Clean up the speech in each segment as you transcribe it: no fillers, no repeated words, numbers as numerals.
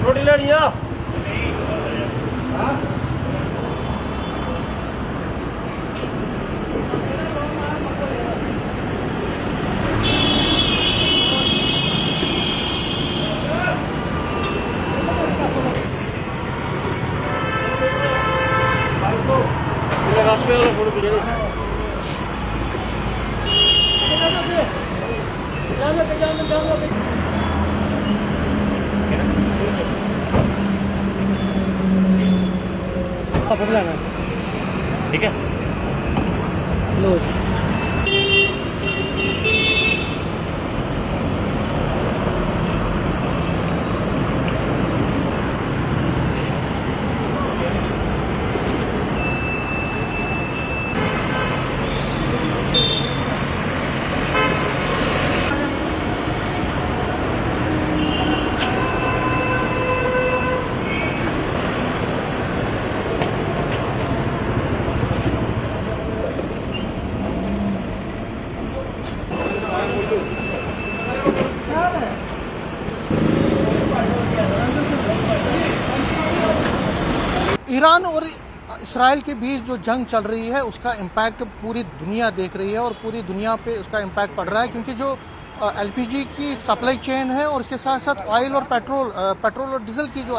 रोटी लेनी है। ठीक है लो। ईरान और इसराइल के बीच जो जंग चल रही है उसका इम्पैक्ट पूरी दुनिया देख रही है और पूरी दुनिया पे उसका इम्पैक्ट पड़ रहा है, क्योंकि जो एलपीजी की सप्लाई चेन है और इसके साथ साथ ऑयल और पेट्रोल और डीजल की जो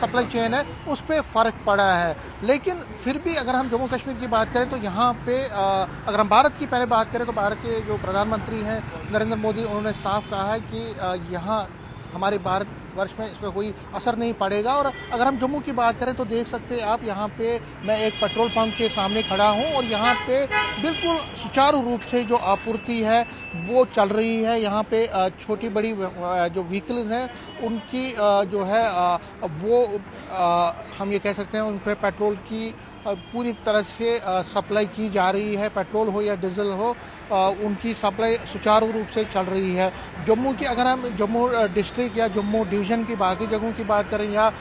सप्लाई चेन है उस पर फ़र्क पड़ा है। लेकिन फिर भी अगर हम जम्मू कश्मीर की बात करें तो यहाँ पे अगर हम भारत की पहले बात करें तो भारत के जो प्रधानमंत्री हैं नरेंद्र मोदी, उन्होंने साफ कहा है कि यहाँ हमारे भारत वर्ष में इसका कोई असर नहीं पड़ेगा। और अगर हम जम्मू की बात करें तो देख सकते हैं आप, यहाँ पे मैं एक पेट्रोल पंप के सामने खड़ा हूँ और यहाँ पे बिल्कुल सुचारू रूप से जो आपूर्ति है वो चल रही है। यहाँ पे छोटी बड़ी जो व्हीकल्स हैं उनकी जो है वो हम ये कह सकते हैं उन पर पेट्रोल की पूरी तरह से सप्लाई की जा रही है। पेट्रोल हो या डीजल हो, उनकी सप्लाई सुचारू रूप से चल रही है। जम्मू की अगर हम जम्मू डिस्ट्रिक्ट या जम्मू डिवीज़न की बाकी जगहों की बात करें या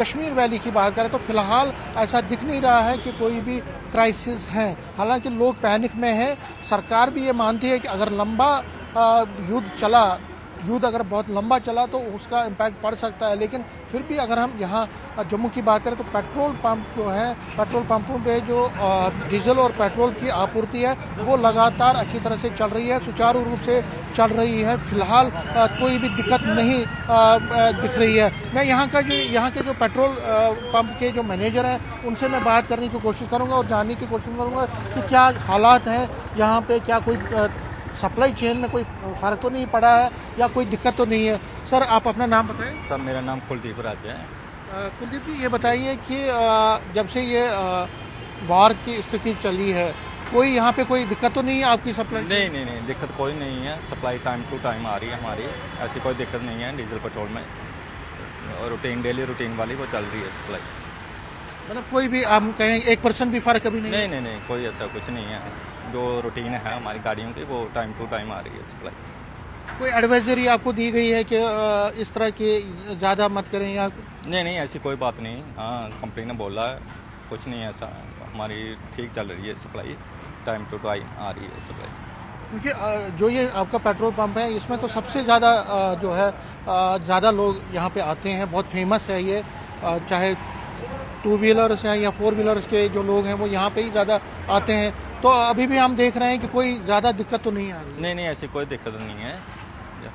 कश्मीर वैली की बात करें तो फिलहाल ऐसा दिख नहीं रहा है कि कोई भी क्राइसिस है। हालांकि लोग पैनिक में हैं। सरकार भी ये मानती है कि अगर लंबा युद्ध अगर बहुत लंबा चला तो उसका इम्पैक्ट पड़ सकता है। लेकिन फिर भी अगर हम यहाँ जम्मू की बात करें तो पेट्रोल पंप जो है, पेट्रोल पंपों पे जो डीजल और पेट्रोल की आपूर्ति है वो लगातार अच्छी तरह से चल रही है, सुचारू रूप से चल रही है। फिलहाल कोई भी दिक्कत नहीं दिख रही है। मैं यहाँ के जो पेट्रोल पंप के जो मैनेजर हैं उनसे मैं बात करने की कोशिश करूँगा और जानने की कोशिश करूँगा कि क्या हालात हैं यहाँ पे, क्या कोई सप्लाई चेन में कोई फ़र्क तो नहीं पड़ा है या कोई दिक्कत तो नहीं है। सर आप अपना नाम बताएं। सर मेरा नाम कुलदीप राज है। कुलदीप जी ये बताइए कि जब से ये वार की स्थिति चली है कोई यहाँ पे कोई दिक्कत तो नहीं है आपकी सप्लाई? नहीं दिक्कत कोई नहीं है। सप्लाई टाइम टू टाइम आ रही है हमारी, ऐसी कोई दिक्कत नहीं है। डीजल पेट्रोल में डेली रूटीन वाली वो चल रही है सप्लाई। मतलब कोई भी हम कहें 1% भी फ़र्क अभी नहीं कोई ऐसा कुछ नहीं है। जो रूटीन है हमारी गाड़ियों की वो टाइम टू टाइम आ रही है सप्लाई। कोई एडवाइजरी आपको दी गई है कि इस तरह के ज़्यादा मत करें या? नहीं ऐसी कोई बात नहीं। हाँ कंपनी ने बोला है, कुछ नहीं ऐसा, हमारी ठीक चल रही है सप्लाई, टाइम टू टाइम आ रही है सप्लाई। क्योंकि जो ये आपका पेट्रोल पंप है इसमें तो सबसे ज़्यादा जो है ज़्यादा लोग यहाँ पे आते हैं, बहुत फेमस है ये। चाहे 2 व्हीलर्स हैं या 4 व्हीलर्स के जो लोग हैं वो यहाँ पे ही ज़्यादा आते हैं। तो अभी भी हम देख रहे हैं कि कोई ज़्यादा दिक्कत तो नहीं आ रही? नहीं ऐसी कोई दिक्कत नहीं है।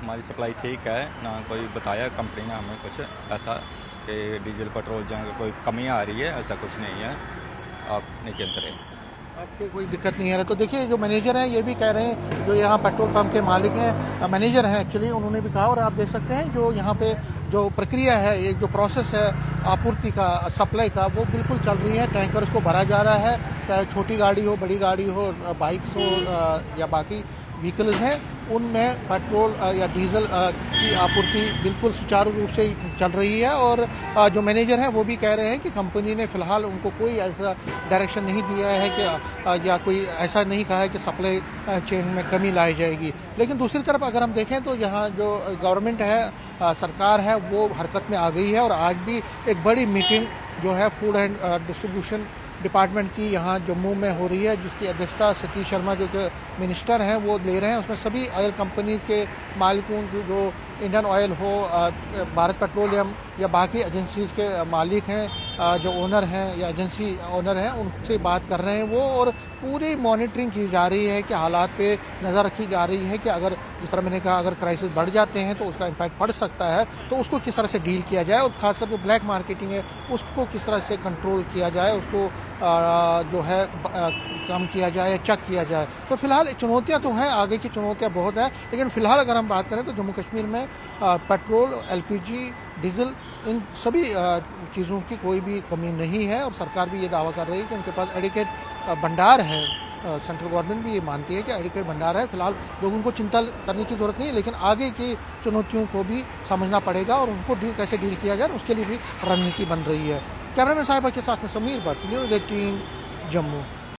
हमारी सप्लाई ठीक है, ना कोई बताया कंपनी ने हमें कुछ ऐसा कि डीजल पेट्रोल जहाँ कोई कमी आ रही है, ऐसा कुछ नहीं है। आप निश्चिंत रहें, आपको कोई दिक्कत नहीं आ रहा। तो देखिए जो मैनेजर हैं ये भी कह रहे हैं, जो यहाँ पेट्रोल पंप के मालिक हैं, मैनेजर हैं एक्चुअली, उन्होंने भी कहा। और आप देख सकते हैं जो यहाँ पे जो प्रक्रिया है, ये जो प्रोसेस है आपूर्ति का, सप्लाई का, वो बिल्कुल चल रही है। टैंकर्स को भरा जा रहा है, चाहे छोटी गाड़ी हो, बड़ी गाड़ी हो, बाइक्स हो या बाकी व्हीकल्स हैं उनमें पेट्रोल या डीजल की आपूर्ति बिल्कुल सुचारू रूप से चल रही है। और जो मैनेजर हैं वो भी कह रहे हैं कि कंपनी ने फ़िलहाल उनको कोई ऐसा डायरेक्शन नहीं दिया है कि या कोई ऐसा नहीं कहा है कि सप्लाई चेन में कमी लाई जाएगी। लेकिन दूसरी तरफ अगर हम देखें तो यहाँ जो गवर्नमेंट है, सरकार है, वो हरकत में आ गई है और आज भी एक बड़ी मीटिंग जो है फूड एंड डिस्ट्रीब्यूशन डिपार्टमेंट की यहाँ जम्मू में हो रही है, जिसकी अध्यक्षता सतीश शर्मा जो कि मिनिस्टर हैं वो ले रहे हैं। उसमें सभी ऑयल कंपनीज के मालिकों जो इंडियन ऑयल हो, भारत पेट्रोलियम या बाकी एजेंसीज के मालिक हैं, जो ओनर हैं या एजेंसी ओनर हैं, उनसे बात कर रहे हैं वो। और पूरी मॉनिटरिंग की जा रही है कि हालात पे नज़र रखी जा रही है कि अगर जिस तरह मैंने कहा अगर क्राइसिस बढ़ जाते हैं तो उसका इम्पैक्ट पड़ सकता है, तो उसको किस तरह से डील किया जाए और खासकर जो ब्लैक मार्केटिंग है उसको किस तरह से कंट्रोल किया जाए, उसको जो है कम किया जाए, चेक किया जाए। तो फिलहाल चुनौतियां तो हैं, आगे की चुनौतियां बहुत हैं, लेकिन फिलहाल अगर हम बात करें तो जम्मू कश्मीर में पेट्रोल, एलपीजी, डीजल, इन सभी चीज़ों की कोई भी कमी नहीं है। और सरकार भी ये दावा कर रही है कि उनके पास एडिक्वेट भंडार है। सेंट्रल गवर्नमेंट भी ये मानती है कि एडिक्वेट भंडार है। फिलहाल लोगों को चिंता करने की ज़रूरत नहीं है, लेकिन आगे की चुनौतियों को भी समझना पड़ेगा और उनको कैसे डील किया जाए उसके लिए भी रणनीति बन रही है। कैमरामैन साहिबा के साथ में समीर भट्ट, न्यूज़ 18 जम्मू।